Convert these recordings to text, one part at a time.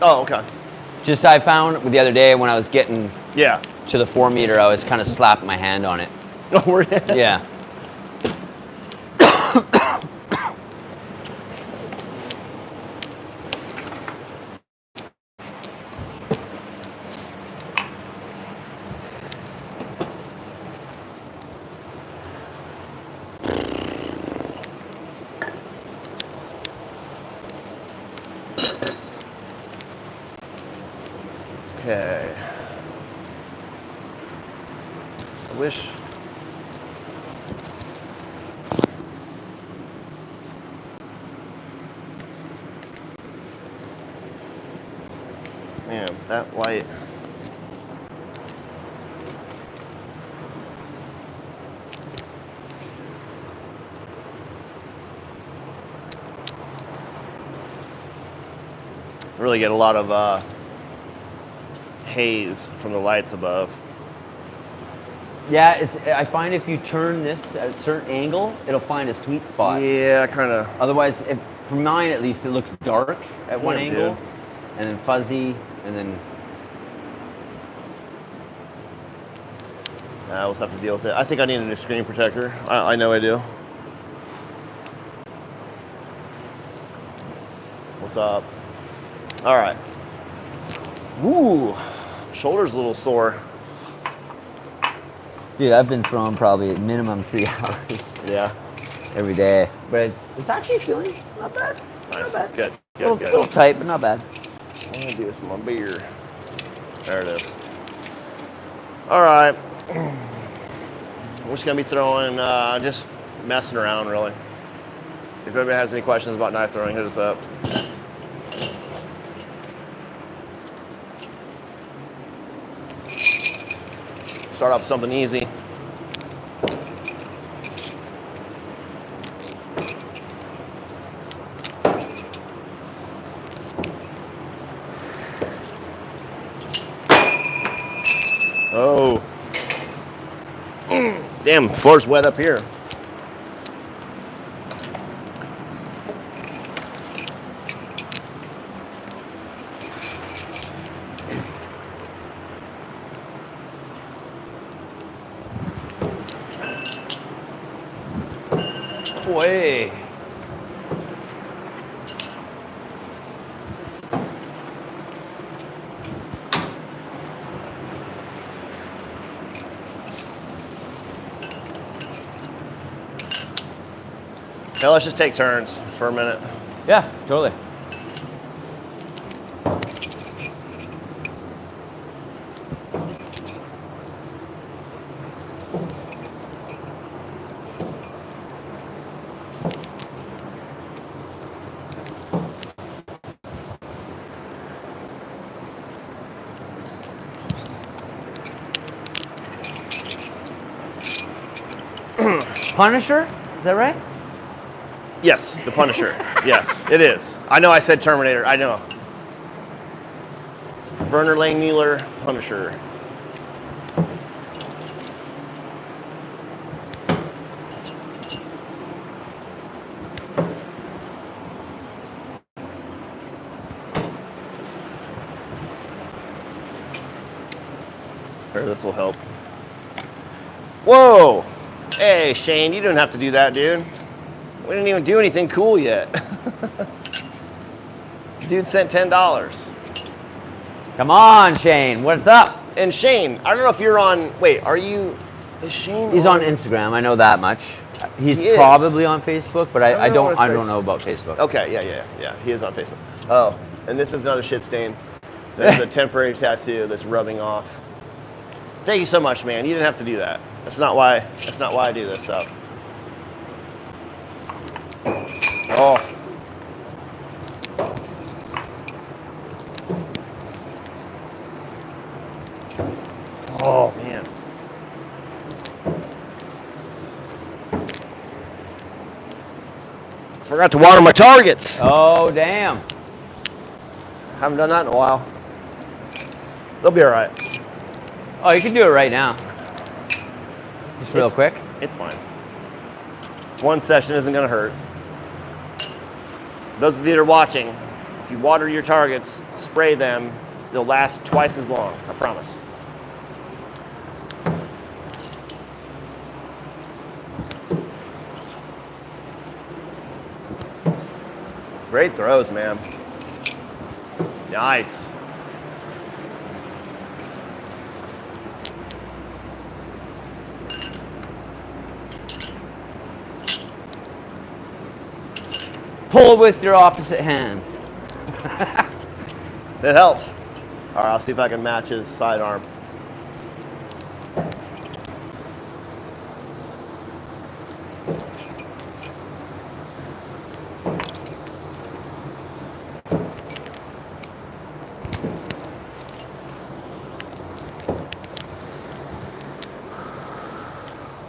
Oh, okay. Just I found the other day when I was getting Yeah. to the 4 meter, I was kind of slapping my hand on it. Oh, were you? Yeah. Okay. I wish. Man, that light. Really get a lot of haze from the lights above. Yeah, I find if you turn this at a certain angle, it'll find a sweet spot. Yeah, kind of. Otherwise, for mine at least, it looks dark at one angle, dude. and then fuzzy, and then... I will have to deal with it. I think I need a new screen protector. I know I do. What's up? All right. Ooh, shoulder's a little sore. Dude, I've been throwing probably at minimum 3 hours. Yeah. Every day. But it's actually feeling not bad. Nice. Not bad. Good. A little tight, but not bad. I'm gonna do this with my beer. There it is. All right. We're just gonna be throwing, just messing around, really. If anybody has any questions about knife throwing, hit us up. Start off with something easy. Oh. Damn, floor's wet up here. Boy. Now let's just take turns for a minute. Yeah, totally. Punisher? Is that right? Yes, the Punisher. Yes, it is. I know I said Terminator. I know. Werner Langmuller, Punisher. Here, this will help. Whoa! Hey, Shane, you don't have to do that, dude. We didn't even do anything cool yet. Dude sent $10. Come on, Shane. What's up? And Shane, I don't know if you're on. Wait, are you? Is Shane? He's on Instagram. I know that much. He's He is. probably on Facebook, but I don't know about Facebook. Okay, yeah. He is on Facebook. Oh, and this is not a shit stain. There's a temporary tattoo that's rubbing off. Thank you so much, man. You didn't have to do that. That's not why I do this stuff. Oh. Oh, man. Forgot to water my targets. Oh, damn. Haven't done that in a while. They'll be all right. Oh, you can do it right now. Just real quick. It's fine. One session isn't going to hurt. Those of you that are watching, If you water your targets, spray them, they'll last twice as long, I promise. Great throws, man. Nice. Pull with your opposite hand. It helps. All right, I'll see if I can match his sidearm.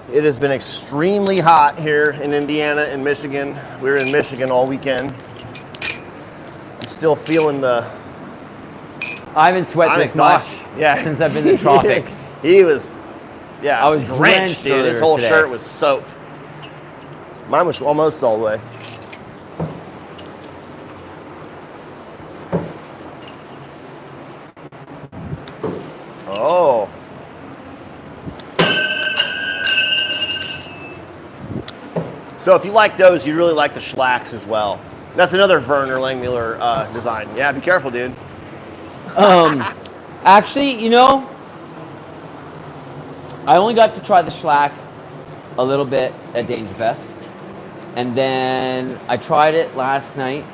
It has been extremely hot here in Indiana and Michigan. We were in Michigan all weekend. I'm still feeling the... I haven't sweat this much since I've been in the tropics. He was, I was drenched, dude. His whole shirt was soaked. Mine was almost all the way. Oh. So if you like those, you really like the Schlacks as well. That's another Werner Langmuir design. Yeah, be careful, dude. Actually, you know, I only got to try the Schlack a little bit at Dangerfest. And then I tried it last night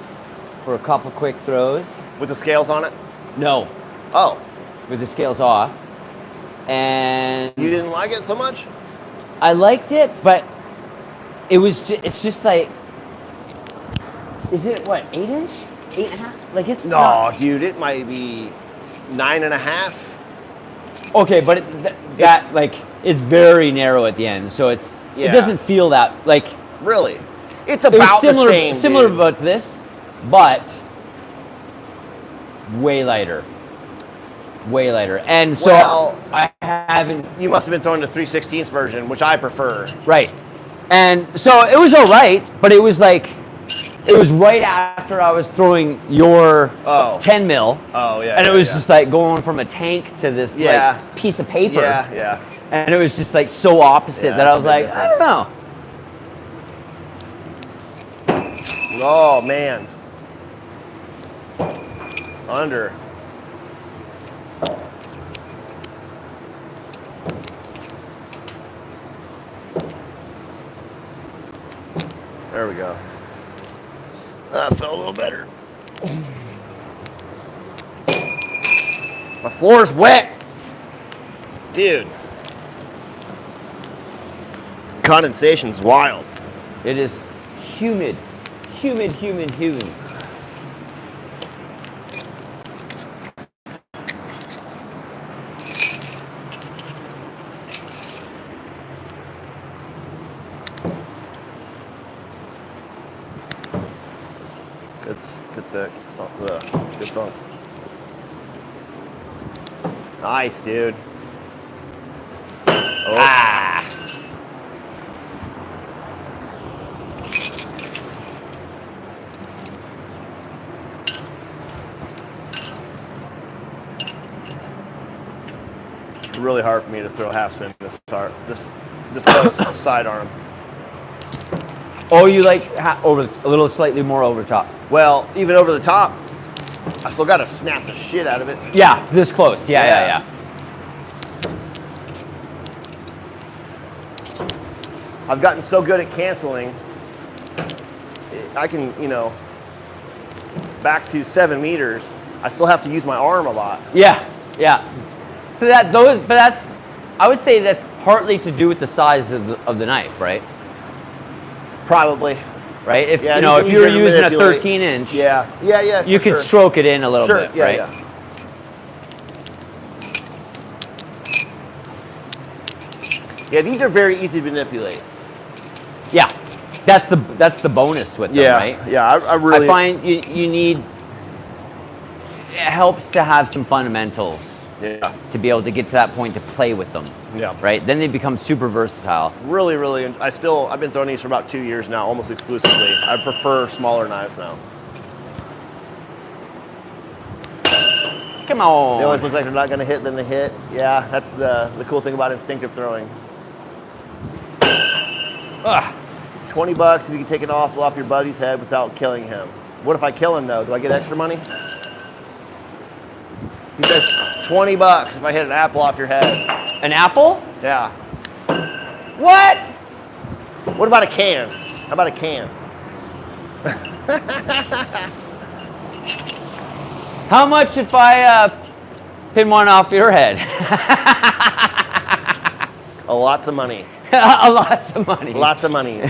for a couple quick throws. With the scales on it? No. Oh. With the scales off. And you didn't like it so much? I liked it, but it's just like, is it what, 8 inch? 8.5? Like it's no, dude, it might be 9.5. Okay, but that like it's very narrow at the end, so it doesn't feel that like really. It's about similar, the same. Similar dude. about this, but way lighter. Way lighter. And so I haven't. You must have been throwing the 3/16 version, which I prefer. Right. And so it was all right, but it was like, it was right after I was throwing your 10 mil. Oh, yeah. And it was just like going from a tank to this like piece of paper. Yeah, yeah. And it was just like so opposite that I was like, I don't know. Oh, man. Under. There we go. That felt a little better. My floor's wet. Dude. Condensation's wild. It is humid. Humid, humid, humid. Good bunks. Nice, dude. Oh. Ah. It's really hard for me to throw half spin this close sidearm. Oh, you like over a little slightly more over top. Well, even over the top, I still got to snap the shit out of it. Yeah, this close. Yeah. I've gotten so good at canceling. I can, back to 7 meters. I still have to use my arm a lot. Yeah. But that's, I would say that's partly to do with the size of the knife, right? Probably. Right? If if you were using a 13 inch, you could stroke it in a little bit, right? Yeah, these are very easy to manipulate. Yeah, that's the bonus with them, right? Yeah, I find you need. It helps to have some fundamentals. Yeah. To be able to get to that point to play with them. Yeah. Right? Then they become super versatile. Really, I've been throwing these for about 2 years now, almost exclusively. I prefer smaller knives now. Come on. They always look like they're not going to hit, then they hit. Yeah, that's the cool thing about instinctive throwing. Ugh. $20 if you can take it off your buddy's head without killing him. What if I kill him though? Do I get extra money? He says $20 if I hit an apple off your head. An apple? Yeah. What? What about a can? How about a can? How much if I pin one off your head? Lots of money. Lots of money. Lots of money.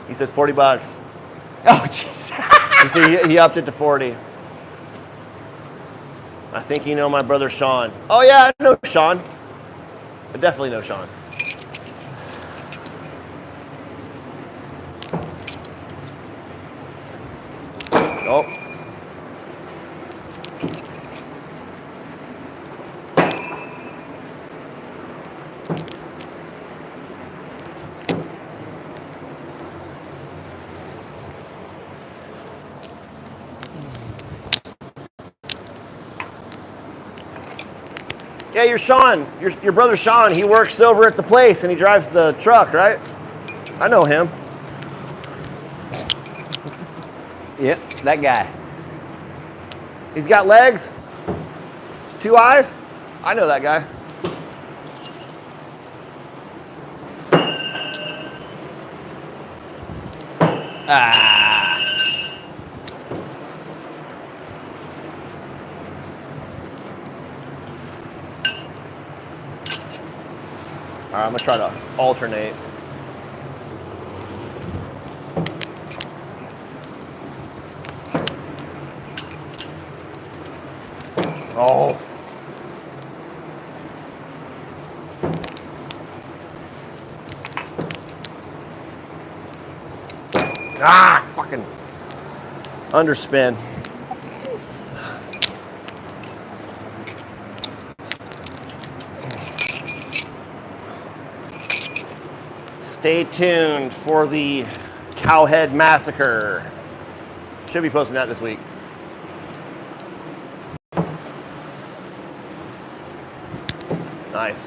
He says $40. Oh, jeez. You see, he upped it to 40. I think you know my brother Sean. Oh yeah, I know Sean. I definitely know Sean. Oh. Yeah, you're Sean. Your brother Sean. He works over at the place and he drives the truck, right? I know him. Yep, that guy. He's got legs, 2 eyes. I know that guy. Ah. All right, I'm gonna try to alternate. Oh. Ah, fucking underspin. Stay tuned for the Cowhead Massacre. Should be posting that this week. Nice.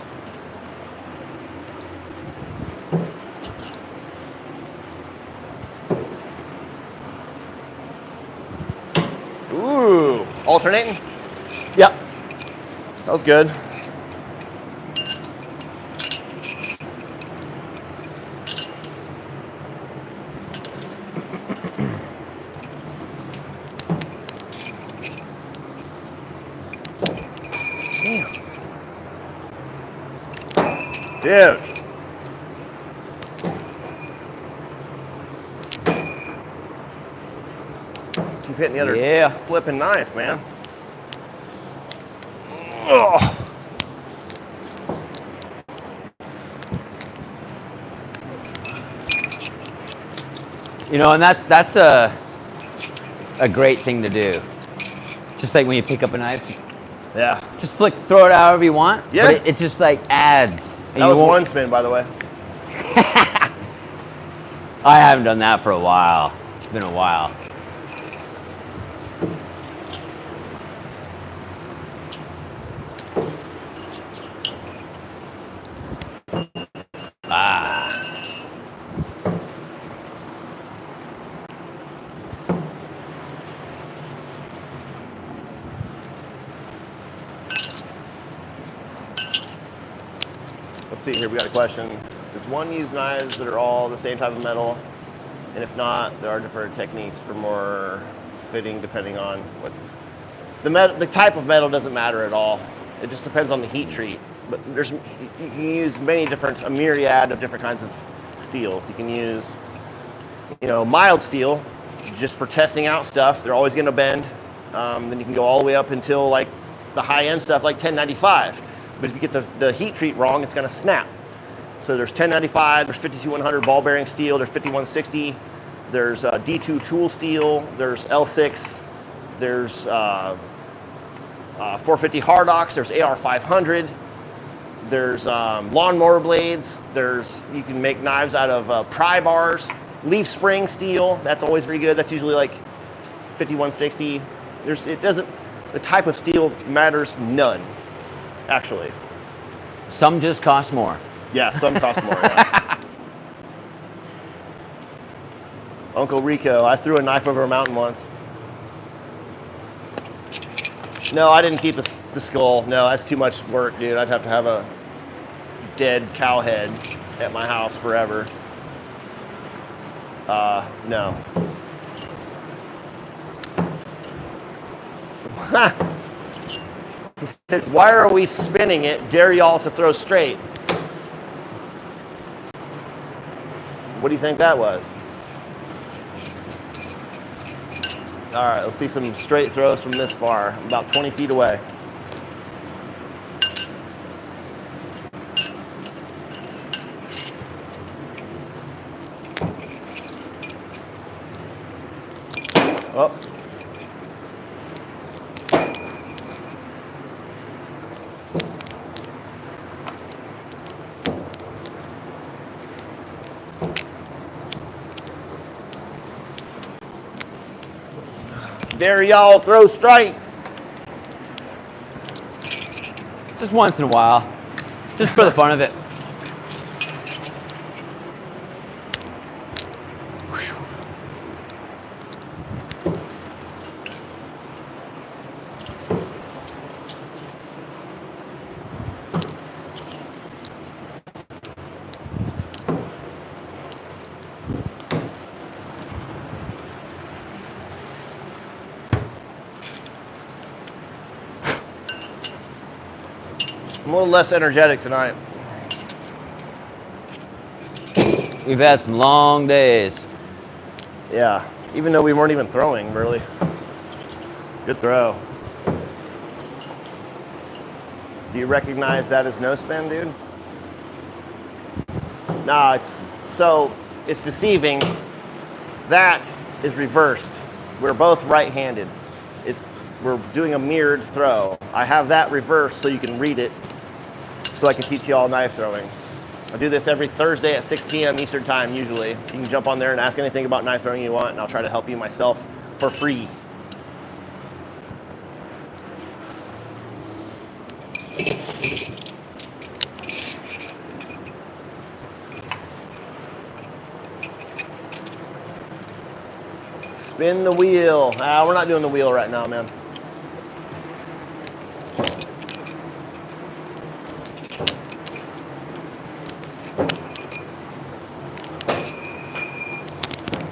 Ooh, alternating? Yep. That was good. Dude. Keep hitting the other flipping knife, man. Ugh. You know, and that's a great thing to do. Just like when you pick up a knife. Yeah. Just throw it however you want. Yeah. But it just like adds. That was one spin, by the way. I haven't done that for a while. It's been a while. Ah. Let's see here, we got a question. Does one use knives that are all the same type of metal? And if not, there are different techniques for more fitting depending on what the type of metal doesn't matter at all. It just depends on the heat treat. But you can use a myriad of different kinds of steels. You can use, mild steel just for testing out stuff. They're always going to bend. Then you can go all the way up until like the high end stuff like 1095. But if you get the heat treat wrong, it's going to snap. So there's 1095, there's 52100 ball bearing steel, there's 5160, there's D2 tool steel, there's L6, there's 450 hard ox, there's AR500, there's lawnmower blades, you can make knives out of pry bars, leaf spring steel, that's always very good. That's usually like 5160. The type of steel matters none, actually. Some just cost more. Yeah, some cost more. Yeah. Uncle Rico, I threw a knife over a mountain once. No, I didn't keep the skull. No, that's too much work, dude. I'd have to have a dead cow head at my house forever. No. He says, why are we spinning it? Dare y'all to throw straight. What do you think that was? All right, let's see some straight throws from this far. I'm about 20 feet away. Oh. Dare y'all throw straight. Just once in a while. Just for the fun of it. I'm a little less energetic tonight. We've had some long days. Yeah, even though we weren't even throwing, really. Good throw. Do you recognize that as no spin, dude? Nah, it's deceiving. That is reversed. We're both right-handed. We're doing a mirrored throw. I have that reversed so you can read it, so I can teach you all knife throwing. I do this every Thursday at 6 p.m. Eastern time, usually. You can jump on there and ask anything about knife throwing you want, and I'll try to help you myself for free. Spin the wheel. We're not doing the wheel right now, man.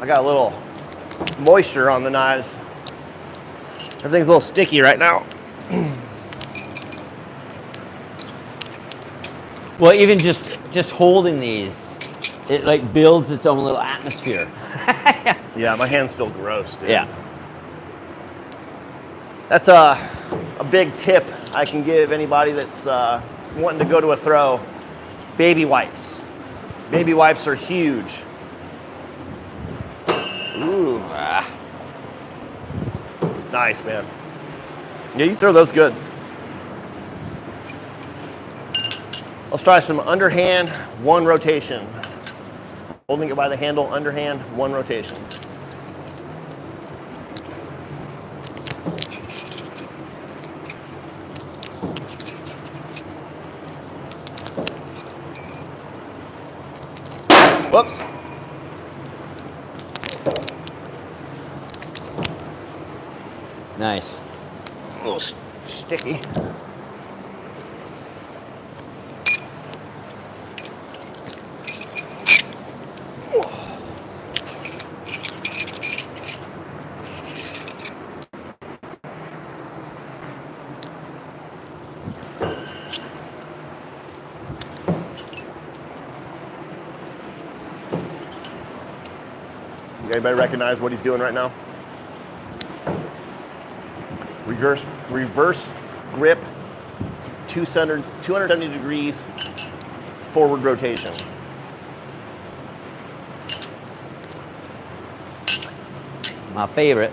I got a little moisture on the knives. Everything's a little sticky right now. Well, even just holding these, it like builds its own little atmosphere. Yeah, my hands feel gross, dude. Yeah. That's a big tip I can give anybody that's wanting to go to a throw. Baby wipes. Baby wipes are huge. Ooh. Nice, man. Yeah, you throw those good. Let's try some underhand, one rotation. Holding it by the handle, underhand, one rotation. Whoops. Nice. A little sticky. Anybody recognize what he's doing right now? Reverse grip, 270 degrees forward rotation. My favorite.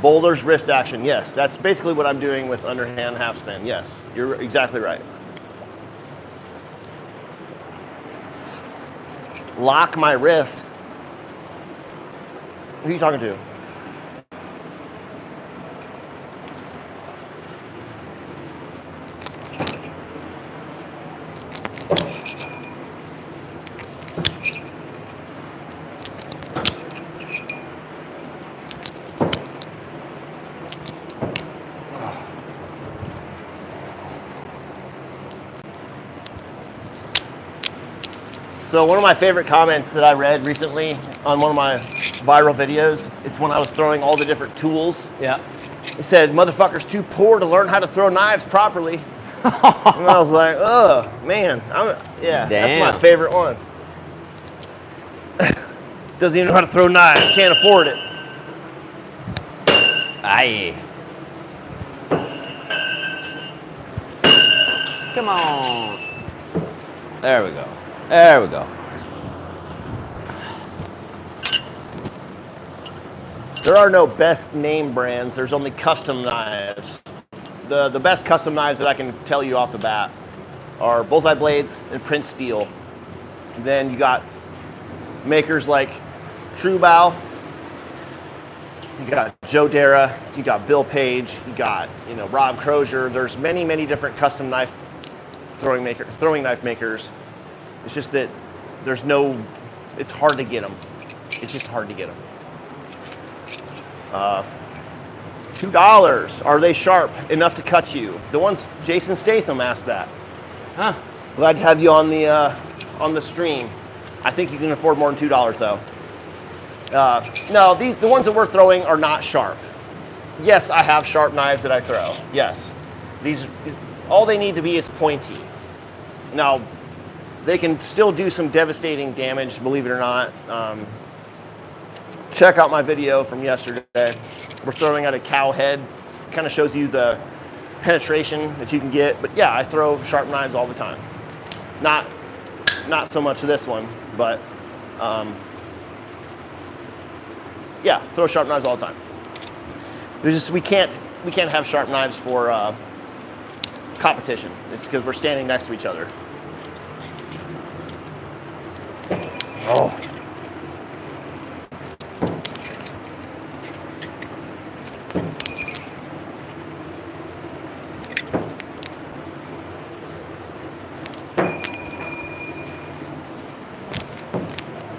Boulder's wrist action, yes. That's basically what I'm doing with underhand half spin. Yes, you're exactly right. Lock my wrist. Who are you talking to? So one of my favorite comments that I read recently on one of my viral videos is when I was throwing all the different tools. Yeah. It said, "Motherfucker's too poor to learn how to throw knives properly." And I was like, "Oh man, Damn. that's my favorite one." Doesn't even know how to throw knives, can't afford it. Aye. Come on. There we go. There we go. There are no best name brands. There's only custom knives. The best custom knives that I can tell you off the bat are Bullseye Blades and Prince Steel. And then you got makers like True Bow. You got Joe Dara. You got Bill Page. You got Rob Crozier. There's many different custom throwing knife makers. It's just that it's hard to get them. It's just hard to get them. $2. Are they sharp enough to cut you? The ones Jason Statham asked that. Huh. Glad to have you on the stream. I think you can afford more than $2 though. No, the ones that we're throwing are not sharp. Yes, I have sharp knives that I throw. Yes, all they need to be is pointy. Now, they can still do some devastating damage, believe it or not. Check out my video from yesterday. We're throwing at a cow head. Kind of shows you the penetration that you can get. But yeah, I throw sharp knives all the time. Not so much this one, but yeah, throw sharp knives all the time. We can't have sharp knives for competition. It's because we're standing next to each other. Oh.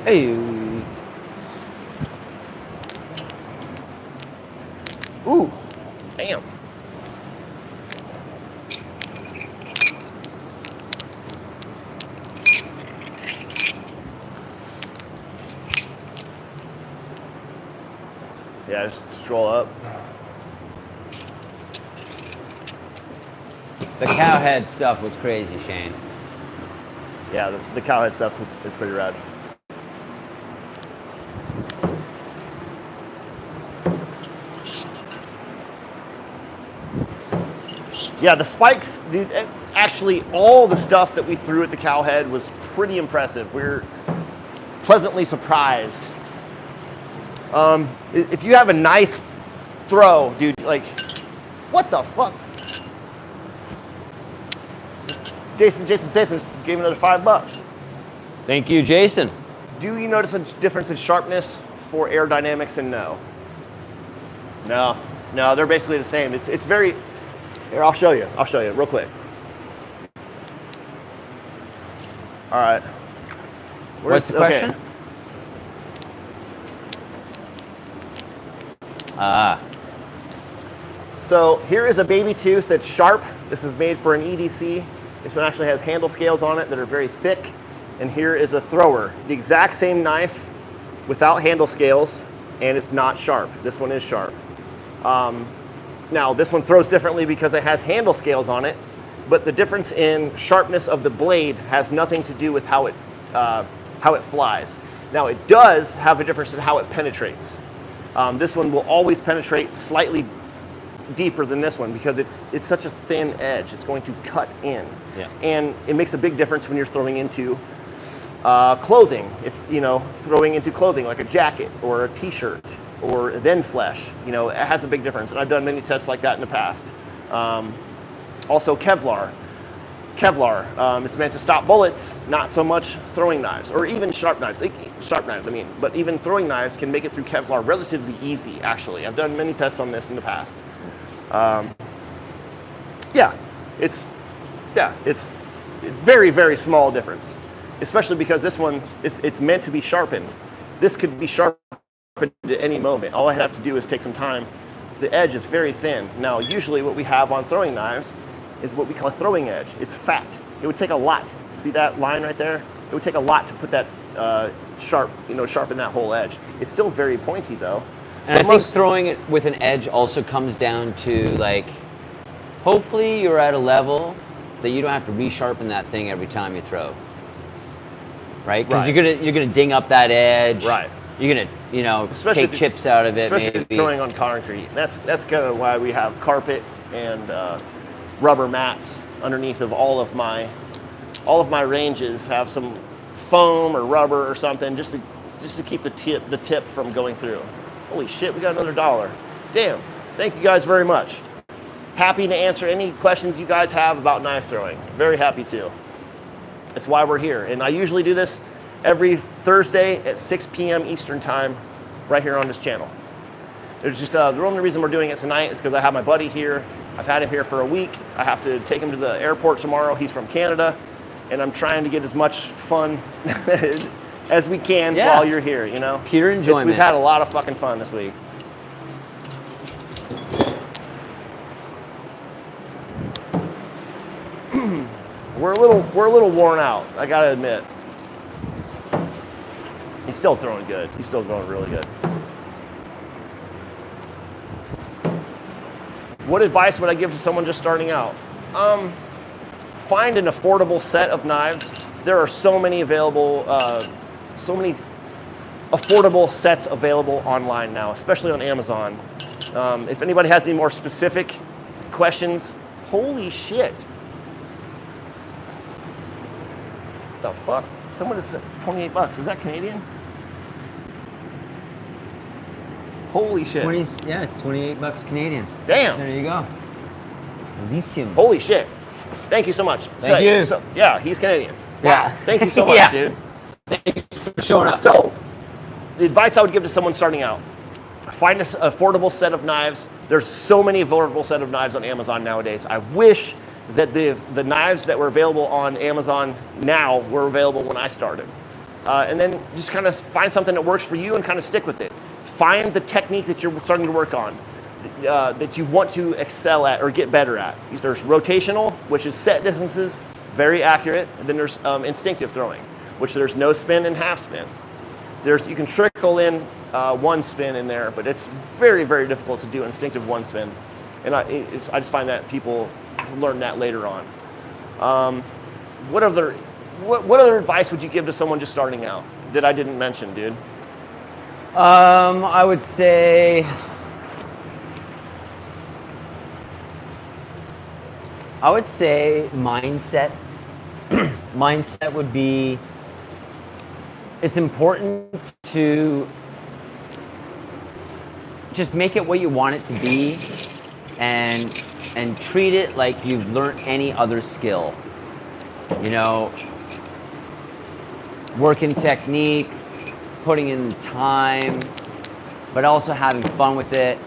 Hey. Ooh, damn. Yeah, just stroll up. The cow head stuff was crazy, Shane. Yeah, the cow head stuff is pretty rad. Yeah, the spikes, dude, actually all the stuff that we threw at the cow head was pretty impressive. We're pleasantly surprised. If you have a nice throw, dude, like, what the fuck? Jason Statham gave another $5. Thank you, Jason. Do you notice a difference in sharpness for aerodynamics? And no, they're basically the same. It's very. Here, I'll show you real quick. All right. What's the question? Okay. So here is a baby tooth that's sharp. This is made for an EDC. This one actually has handle scales on it that are very thick. And here is a thrower. The exact same knife without handle scales, and it's not sharp. This one is sharp. Now, this one throws differently because it has handle scales on it, but the difference in sharpness of the blade has nothing to do with how it flies. Now, it does have a difference in how it penetrates. This one will always penetrate slightly deeper than this one because it's such a thin edge. It's going to cut in. Yeah. And it makes a big difference when you're throwing into clothing. If throwing into clothing like a jacket or a t-shirt or then flesh, it has a big difference. And I've done many tests like that in the past. Also Kevlar. It's meant to stop bullets, not so much throwing knives or even sharp knives. But even throwing knives can make it through Kevlar relatively easy, actually. I've done many tests on this in the past. It's very, very small difference, especially because this one, it's meant to be sharpened. This could be sharpened at any moment. All I have to do is take some time. The edge is very thin. Now, usually what we have on throwing knives is what we call a throwing edge. It's fat. It would take a lot. See that line right there? It would take a lot to put that sharpen that whole edge. It's still very pointy though. And I think throwing it with an edge also comes down to like, hopefully you're at a level that you don't have to resharpen that thing every time you throw. Right? Because you're gonna ding up that edge. Right. You're gonna, take chips out of it. Especially maybe. if you're throwing on concrete. That's kind of why we have carpet and rubber mats underneath of all of my ranges. Have some foam or rubber or something just to keep the tip from going through. Holy shit, we got another $1. Damn. Thank you guys very much. Happy to answer any questions you guys have about knife throwing. Very happy to. That's why we're here. And I usually do this every Thursday at 6 p.m. Eastern time right here on this channel. There's just the only reason we're doing it tonight is because I have my buddy here. I've had him here for a week. I have to take him to the airport tomorrow. He's from Canada. And I'm trying to get as much fun as we can while you're here, you know? Pure enjoyment. We've had a lot of fucking fun this week. We're a little worn out, I gotta admit. He's still throwing good. He's still throwing really good. What advice would I give to someone just starting out? Find an affordable set of knives. There are so many available, so many affordable sets available online now, especially on Amazon. If anybody has any more specific questions, holy shit. The fuck? Someone just said $28. Is that Canadian? Holy shit. 28 bucks Canadian. Damn. There you go. Elysium. Holy shit. Thank you so much. Thank you. So, yeah, he's Canadian. Yeah. Wow. Thank you so much, dude. Thanks for showing up. So, the advice I would give to someone starting out, find an affordable set of knives. There's so many affordable set of knives on Amazon nowadays. I wish that the knives that were available on Amazon now were available when I started. And then just kind of find something that works for you and kind of stick with it. Find the technique that you're starting to work on, that you want to excel at or get better at. There's rotational, which is set distances, very accurate. And then there's instinctive throwing, which there's no spin and half spin. You can trickle in one spin in there, but it's very, very difficult to do instinctive one spin. And I just find that people learn that later on. What other advice would you give to someone just starting out that I didn't mention, dude? I would say mindset. Mindset would be, it's important to just make it what you want it to be and treat it like you've learned any other skill. You know, working technique, putting in time, but also having fun with it.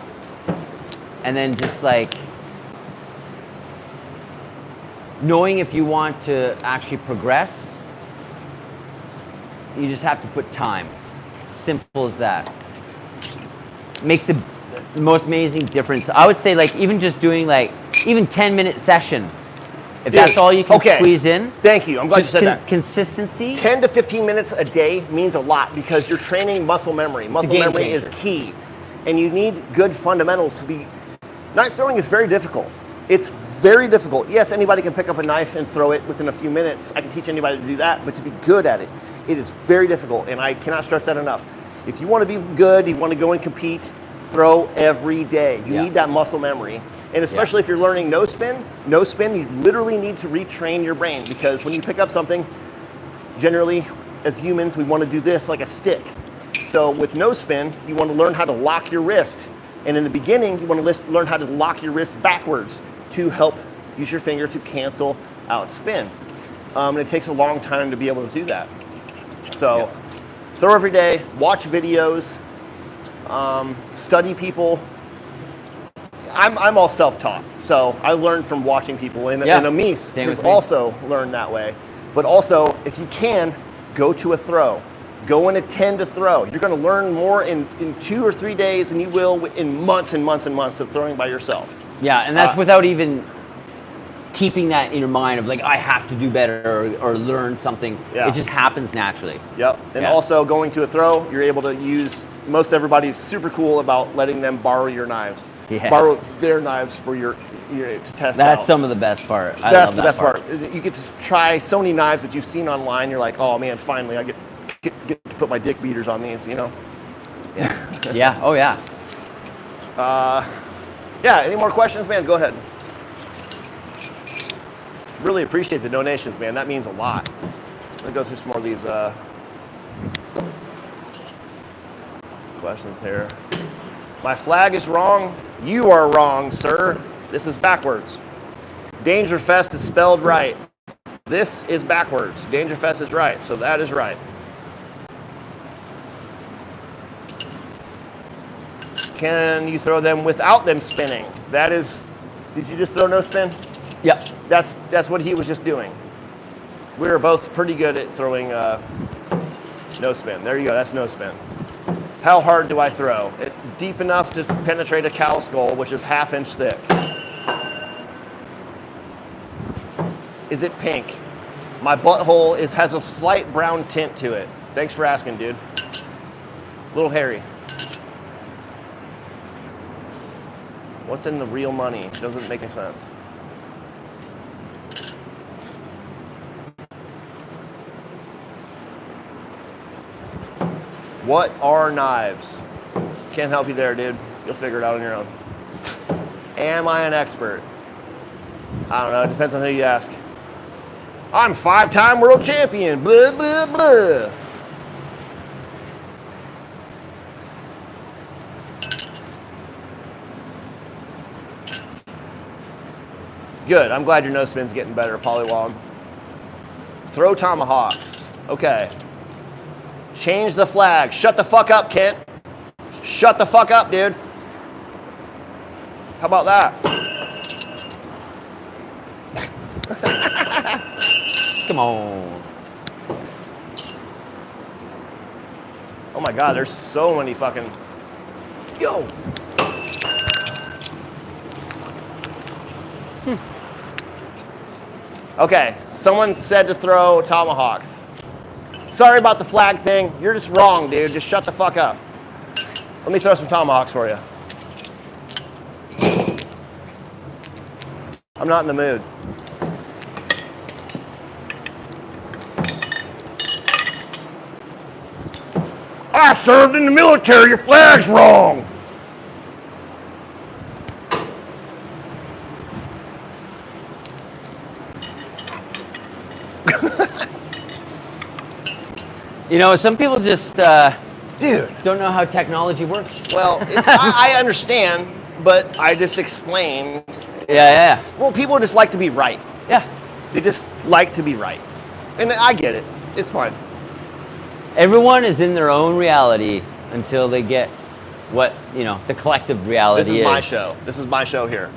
And then just like knowing if you want to actually progress, you just have to put time. Simple as that. Makes the most amazing difference. I would say like even just doing like even 10-minute session. If that's all you can squeeze in. Thank you. I'm glad you said that. Consistency. 10 to 15 minutes a day means a lot because you're training muscle memory. Muscle memory is key. And you need good fundamentals to be. Knife throwing is very difficult. It's very difficult. Yes, anybody can pick up a knife and throw it within a few minutes. I can teach anybody to do that, but to be good at it, it is very difficult. And I cannot stress that enough. If you want to be good, you want to go and compete, throw every day. You need that muscle memory. And especially if you're learning no spin, you literally need to retrain your brain because when you pick up something, generally as humans, we want to do this like a stick. So with no spin, you want to learn how to lock your wrist. And in the beginning, you want to learn how to lock your wrist backwards to help use your finger to cancel out spin. And it takes a long time to be able to do that. So throw every day, watch videos, study people. I'm all self-taught, so I learned from watching people, and Aahmes has also learned that way. But also, if you can, go to a throw. Go and attend a throw. You're going to learn more in 2 or 3 days than you will in months and months and months of throwing by yourself. Yeah, and that's without even keeping that in your mind of like, I have to do better or learn something. Yeah. It just happens naturally. Yep. And also going to a throw, you're able to use, most everybody's super cool about letting them borrow your knives. Yeah. Borrow their knives for your to test That's out. some of the best part. That's the best part. You get to try so many knives that you've seen online. You're like, oh man, finally I get to put my dick beaters on these, you know? Yeah. Yeah. Oh yeah. Yeah, any more questions, man? Go ahead. Really appreciate the donations, man. That means a lot. Let me go through some more of these questions here. My flag is wrong. You are wrong, sir. This is backwards. Dangerfest is spelled right. This is backwards. Dangerfest is right, so that is right. Can you throw them without them spinning? That is, did you just throw no spin? Yep. That's what he was just doing. We were both pretty good at throwing no spin. There you go, that's no spin. How hard do I throw? Deep enough to penetrate a cow skull, which is 1/2 inch thick. Is it pink? My butthole has a slight brown tint to it. Thanks for asking, dude. Little hairy. What's in the real money? Doesn't make any sense. What are knives? Can't help you there, dude. You'll figure it out on your own. Am I an expert? I don't know. It depends on who you ask. I'm 5-time world champion. Blah, blah, blah. Good. I'm glad your no spin's getting better, Polywog. Throw tomahawks. Okay. Change the flag. Shut the fuck up, Kent. Shut the fuck up, dude. How about that? Come on. Oh my God, there's so many fucking... Yo! Okay, someone said to throw tomahawks. Sorry about the flag thing. You're just wrong, dude. Just shut the fuck up. Let me throw some tomahawks for you. I'm not in the mood. I served in the military. Your flag's wrong. You know, some people just Dude. don't know how technology works. Well, I understand, but I just explained. Yeah. Well, people just like to be right. Yeah. They just like to be right. And I get it. It's fine. Everyone is in their own reality until they get what, you know, the collective reality is. This is my show. This is my show here.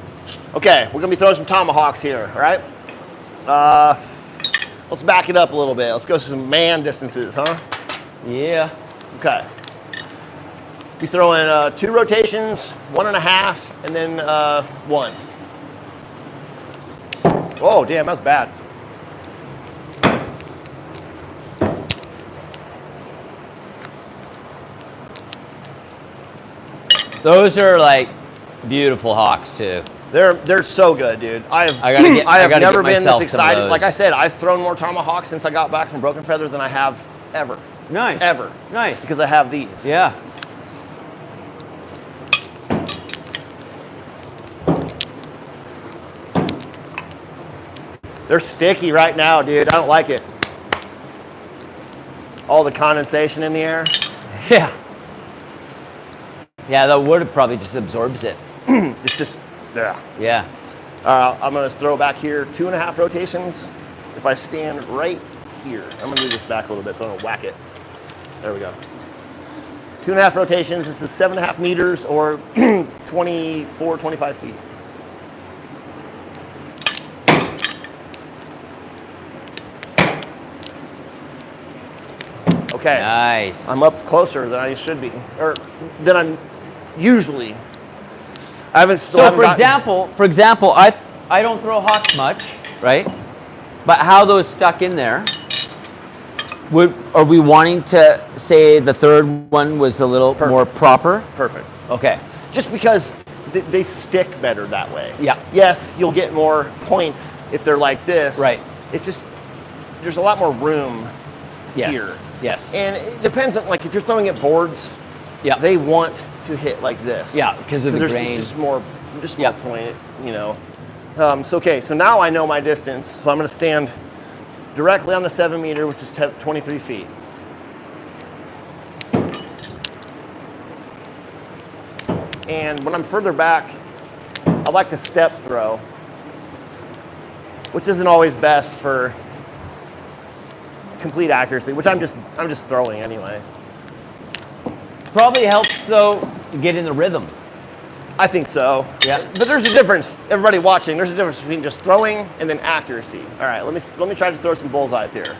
Okay, we're going to be throwing some tomahawks here, all right? Let's back it up a little bit. Let's go to some man distances, huh? Yeah. Okay. We throw in 2 rotations, 1.5, and then 1. Oh, damn, that's bad. Those are like beautiful hawks too. They're so good, dude. I have gotta never get been this myself some of excited. those. Like I said, I've thrown more tomahawks since I got back from Broken Feather than I have ever. Nice. Ever. Nice. Because I have these. Yeah. They're sticky right now, dude. I don't like it. All the condensation in the air. Yeah. Yeah, the wood probably just absorbs it. It's just, yeah. Yeah. I'm gonna throw back here 2.5 rotations. If I stand right here, I'm gonna move this back a little bit so I don't whack it. There we go. 2.5 rotations. This is 7.5 meters or 24, 25 feet. Okay. Nice. I'm up closer than I should be, or than I'm usually. I haven't still. So haven't for example, I don't throw hawks much, right? But how those stuck in there, are we wanting to say the third one was a little more proper? Perfect. Okay. Just because they stick better that way. Yeah. Yes, you'll get more points if they're like this. Right. It's just, there's a lot more room here. Yes. And it depends on, like, if you're throwing at boards, they want to hit like this. Yeah, because of the grain. Just more point, you know. So now I know my distance, so I'm going to stand directly on the 7 meter, which is 23 feet. And when I'm further back, I like to step throw, which isn't always best for complete accuracy, which I'm just throwing anyway. Probably helps though to get in the rhythm. I think so. Yeah. But there's a difference. Everybody watching, there's a difference between just throwing and then accuracy. All right, let me try to throw some bullseyes here.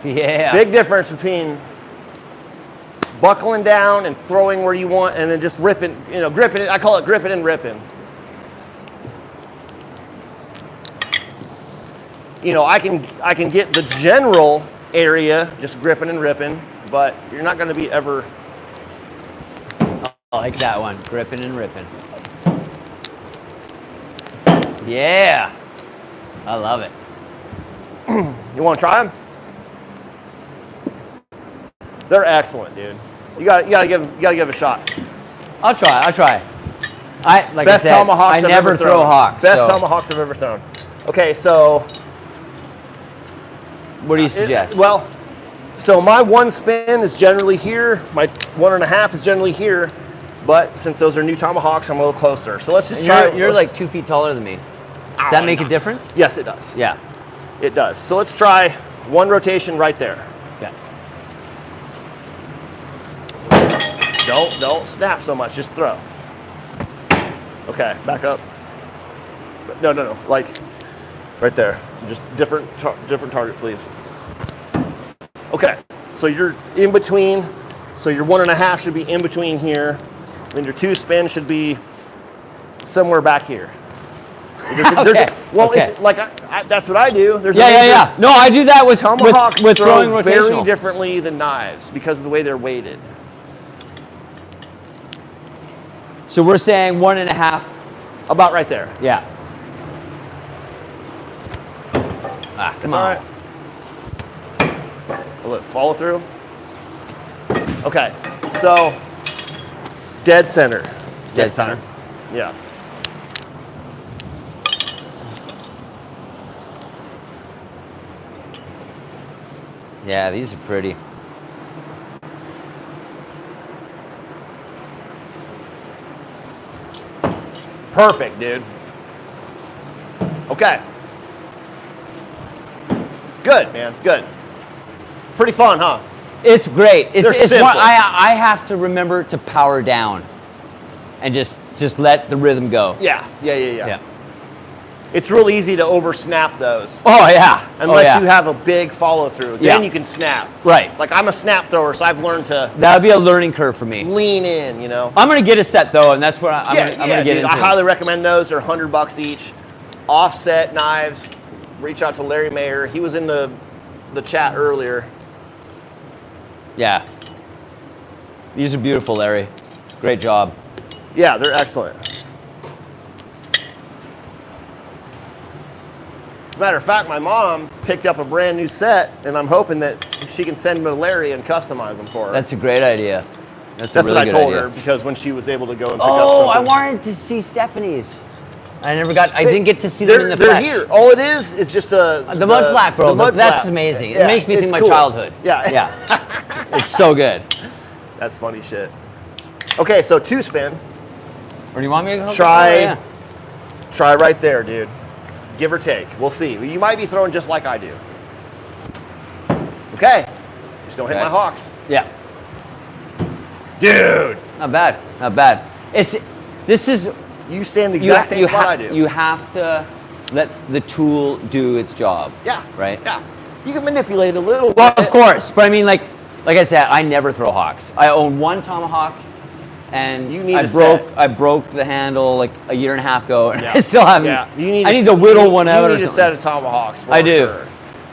Yeah. Big difference between buckling down and throwing where you want and then just ripping, gripping it. I call it gripping and ripping. I can get the general area just gripping and ripping, but you're not going to be ever. I like that one, gripping and ripping. Yeah, I love it. You want to try them? They're excellent, dude. You gotta give them a shot. I'll try. Like Best I said, tomahawks I I've never ever throw thrown. hawks. Best tomahawks I've ever thrown. Okay, so what do you suggest? So my one spin is generally here. My 1.5 is generally here. But since those are new tomahawks, I'm a little closer. So let's just try. You're like 2 feet taller than me. Does that make a difference? Yes, it does. Yeah. It does. So let's try one rotation right there. Yeah. Don't snap so much. Just throw. Okay, back up. No. Like right there. Just different target, please. Okay. So you're in between. So your 1.5 should be in between here. Then your 2 spin should be somewhere back here. It's like that's what I do. Yeah. No, I do that with tomahawks with throwing rotational. Very differently than knives because of the way they're weighted. So we're saying 1.5. About right there. Yeah. Come on. All right. Will it follow through? Okay. So dead center. Dead center. Yeah. Yeah, these are pretty. Perfect, dude. Okay. Good, man. Good. Pretty fun, huh? It's great. It's simple. one, I have to remember to power down and just let the rhythm go. Yeah. It's real easy to over snap those. Oh yeah. Unless you have a big follow through. Then you can snap. Right. Like I'm a snap thrower, so I've learned to that would be a learning curve for me. Lean in, I'm gonna get a set though, and that's what I'm gonna get into. I highly recommend those. They're $100 each. Offset knives. Reach out to Larry Mayer. He was in the chat earlier. Yeah. These are beautiful, Larry. Great job. Yeah, they're excellent. As a matter of fact, my mom picked up a brand new set, and I'm hoping that she can send them to Larry and customize them for her. That's a great idea. That's a really what I good told idea. her, because when she was able to go and pick up Oh, I something. wanted to see Stephanie's. I didn't get to see them in the flesh. They're here. All it is just the mud flap, bro. That's That's amazing. It makes me think of my childhood. Yeah. It's so good. That's funny shit. Okay, so 2 spin. Or do you want me to Try right there, dude. Give or take. We'll see. You might be throwing just like I do. Okay. Just don't hit my hawks. Yeah. Dude. Not bad. This is you stand the exact same spot I do. You have to let the tool do its job. Yeah. Right? Yeah. You can manipulate a little Well, bit. of course, but I mean, like I said, I never throw hawks. I own one Tomahawk, and You need I a broke set. I broke the handle like a year and a half ago, and Yeah. I still haven't. Yeah. I need to whittle one out You or need a something. set of Tomahawks. For I do. Sure.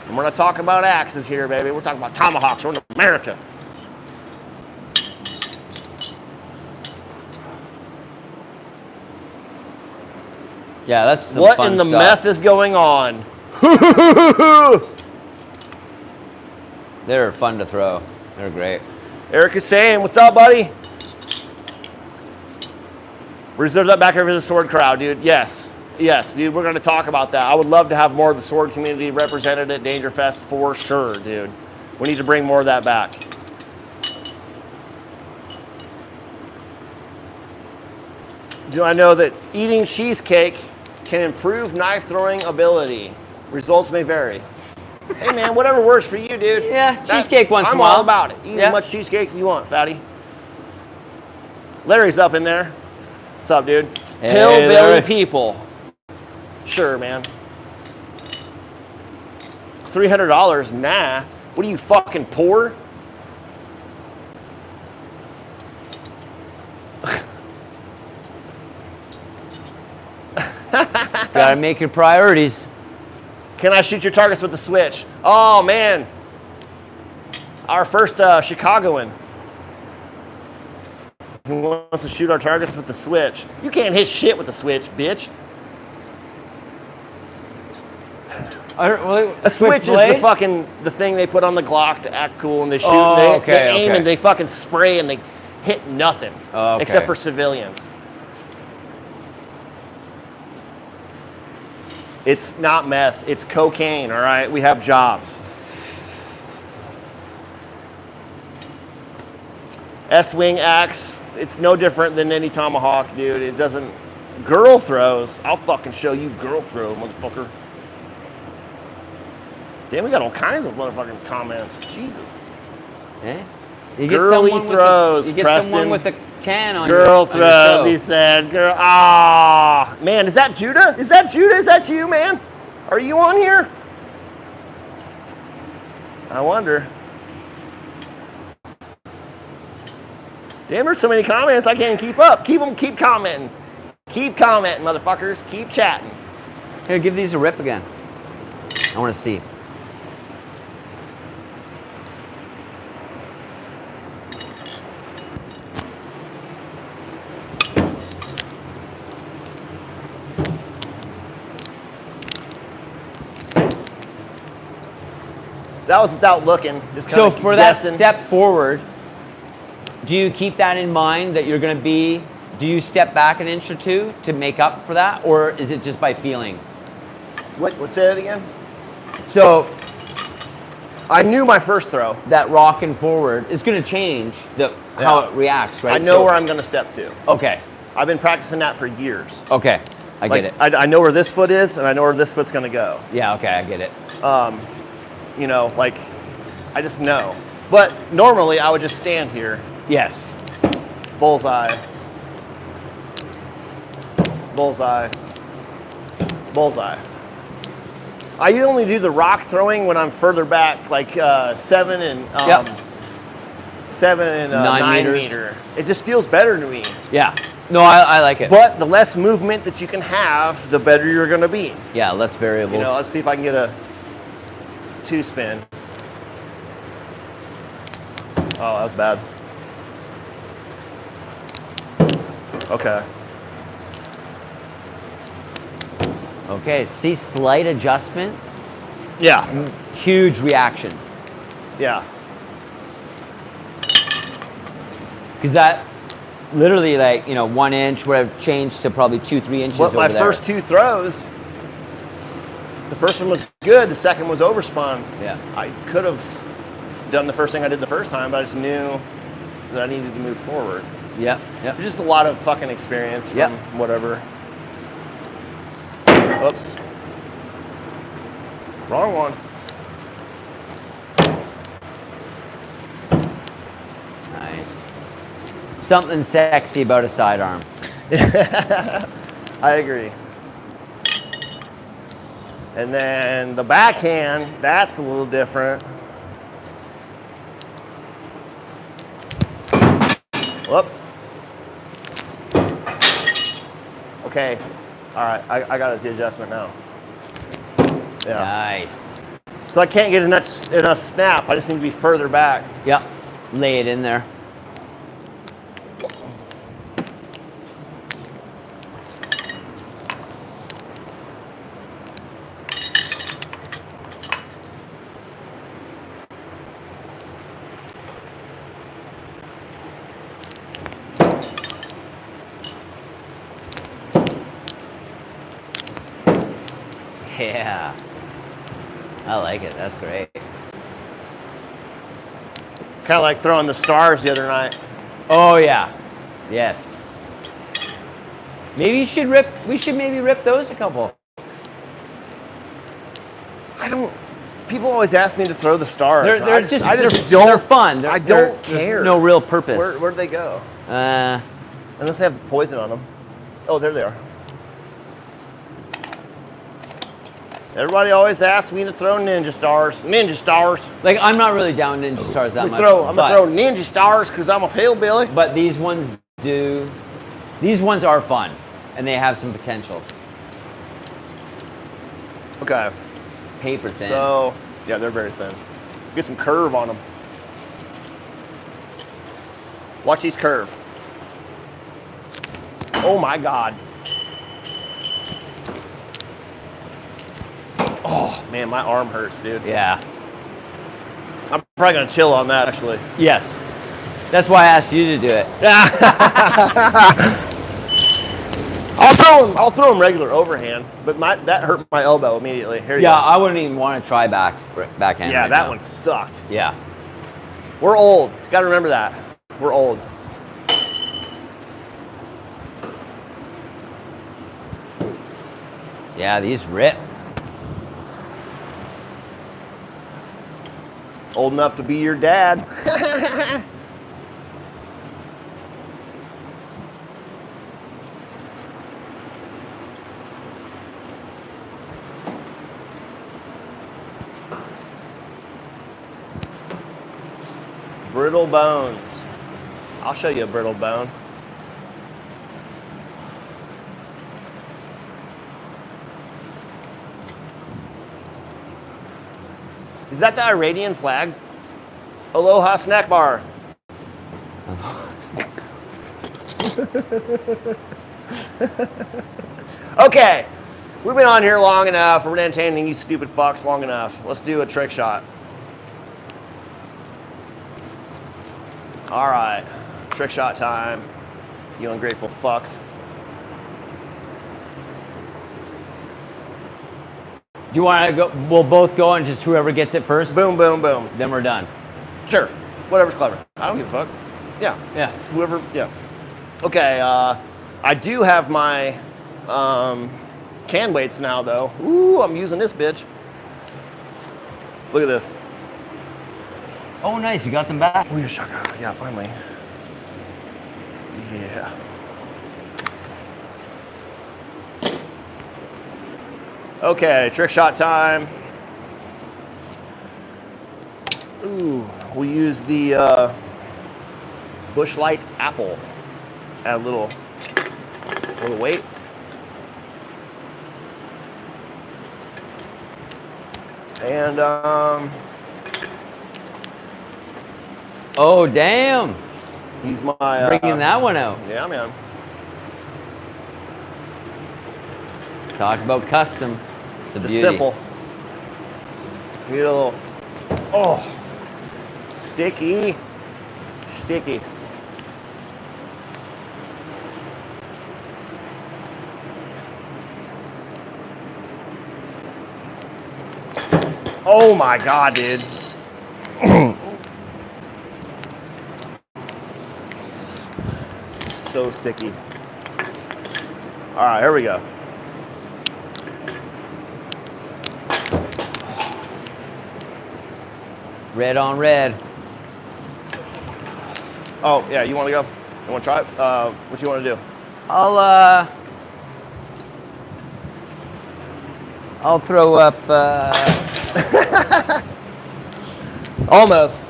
And we're not talking about axes here, baby. We're talking about Tomahawks. We're in America. Yeah, that's some What fun in the stuff. meth is going on? They're fun to throw. They're great. Eric is saying, what's up, buddy? Reserve that back over the sword crowd, dude. Yes. Yes, dude, we're going to talk about that. I would love to have more of the sword community represented at Dangerfest for sure, dude. We need to bring more of that back. Do I know that eating cheesecake can improve knife throwing ability? Results may vary. Hey, man, whatever works for you, dude. Yeah, cheesecake once in a I'm while. all about it. Eat Yeah. as much cheesecake as you want, fatty. Larry's up in there. What's up, dude? Hey, Hillbilly Larry. people. Sure, man. $300? Nah. What are you, fucking poor? Gotta make your priorities. Can I shoot your targets with the switch? Oh, man. Our first Chicagoan. He wants to shoot our targets with the switch. You can't hit shit with the switch, bitch. A switch is the fucking the thing they put on the Glock to act cool, and they shoot. Oh, and they aim okay. and they fucking spray and they hit nothing Oh, okay. except for civilians. It's not meth. It's cocaine. All right, we have jobs. S-wing axe. It's no different than any Tomahawk, dude. It doesn't. Girl throws. I'll fucking show you girl throw, motherfucker. Damn, we got all kinds of motherfucking comments. Jesus. Eh? You Girly someone throws, you get Preston. someone with a tan on Girl your, on your throws, show. he said. Girl. Ah, man, is that Judah? Is that Judah? Is that you, man? Are you on here? I wonder. Damn, there's so many comments, I can't keep up. Keep commenting. Keep commenting, motherfuckers. Keep chatting. Here, give these a rip again. I want to see. That was without looking. Just So kinda for guessing. that step forward, do you keep that in mind that you're going to be, do you step back an inch or two to make up for that? Or is it just by feeling? What? Say that again? So I knew my first throw. that rocking forward is going to change how it reacts, right? I know So- where I'm going to step to. Okay. I've been practicing that for years. Okay. I Like, get it. I know where this foot is, and I know where this foot's going to go. Yeah, okay, I get it. You know, like, I just know. But normally, I would just stand here, Yes. bullseye, bullseye, bullseye. I only do the rock throwing when I'm further back, like 7 and Yep. 9 meters. meter. It just feels better to me. Yeah. No, I like it. But the less movement that you can have, the better you're going to be. Yeah, less variables. You know, let's see if I can get a 2-spin. Oh, that was bad. Okay. Okay, see, slight adjustment, Yeah. huge reaction. Yeah. Because that literally, like, 1 inch would have changed to probably 2-3 inches But my over there. first 2 throws, the first one was good, the second was overspun. Yeah. I could have done the first thing I did the first time, but I just knew that I needed to move forward. Yep, yep. There's just a lot of fucking experience from Yep. whatever. Oops. Wrong one. Nice. Something sexy about a sidearm. I agree. And then the backhand, that's a little different. Whoops. Okay. All right, I got the adjustment now. Yeah. Nice. So I can't get enough snap. I just need to be further back. Yep. Lay it in there. Yeah. I like it. That's great. Kind of like throwing the stars the other night. Oh yeah. Yes. Maybe you should rip. We should maybe rip those a couple. I don't. People always ask me to throw the stars. They're I just don't. They're fun. I don't care. There's no real purpose. Where'd they go? Uh, Unless they have poison on them. Oh, there they are. Everybody always asks me to throw ninja stars. Ninja stars. like I'm not really down Ninja Stars that much. I'm gonna throw ninja stars because I'm a hillbilly. But these ones do. These ones are fun, and they have some potential. Okay. Paper thin. So yeah, they're very thin. Get some curve on them. Watch these curve. Oh my God. Oh man, my arm hurts, dude. Yeah. I'm probably gonna chill on that actually. Yes. That's why I asked you to do it. I'll throw them regular overhand, but that hurt my elbow immediately. Here you Yeah, go. I wouldn't even want to try backhand. Yeah, right that now. one sucked. Yeah. We're old. Got to remember that. We're old. Yeah, these rip. Old enough to be your dad. Brittle bones. I'll show you a brittle bone. Is that the Iranian flag? Aloha snack bar. Okay, we've been on here long enough. We're entertaining you stupid fucks long enough. Let's do a trick shot. All right, trick shot time. You ungrateful fucks. Do you want to go? We'll both go and just whoever gets it first. Boom, boom, boom. Then we're done. Sure, whatever's clever. I don't give a fuck. Yeah. Yeah. Whoever, yeah. Okay, I do have my can weights now though. Ooh, I'm using this bitch. Look at this. Oh, nice. You got them back. Oh yeah, shaka. Yeah, finally. Yeah. Okay, trick shot time. Ooh, we use the Bush Light apple. Add a little weight. And Oh, damn. use my Bringing that one out. Yeah, man. Talk about custom. It's a Just beauty. simple. You get a little, oh, sticky. Oh my God, dude. So sticky. All right, here we go. Red on red. Oh, yeah, you want to go? You want to try it? What you want to do? I'll I'll throw up. Almost.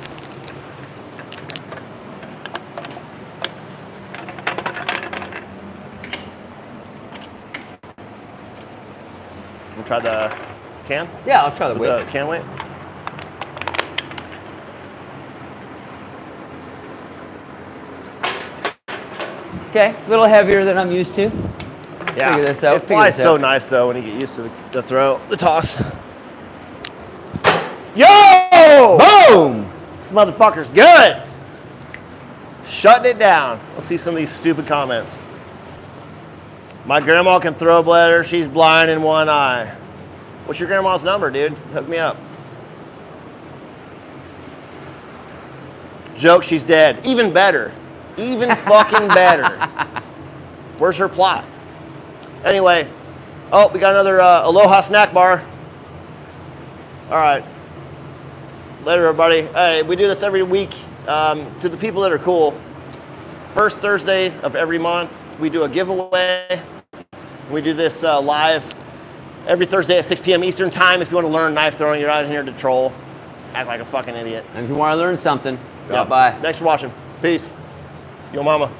We'll try the can? Yeah, I'll try the weight. Can weight? Okay, a little heavier than I'm used to. Yeah, Figure this out. it flies so nice though when you get used to the throw, the toss. Yo! Boom! This motherfucker's good. Shutting it down. Let's see some of these stupid comments. My grandma can throw better. She's blind in one eye. What's your grandma's number, dude? Hook me up. Joke, she's dead. Even better. Even fucking better. Where's her plot? Anyway, oh, we got another Aloha snack bar. All right. Later, everybody. Hey, we do this every week. To the people that are cool, first Thursday of every month, we do a giveaway. We do this live every Thursday at 6 p.m. Eastern time. If you want to learn knife throwing, you're out here to troll. Act like a fucking idiot. And if you want to learn something, drop by. Thanks for watching. Peace. Yo mama.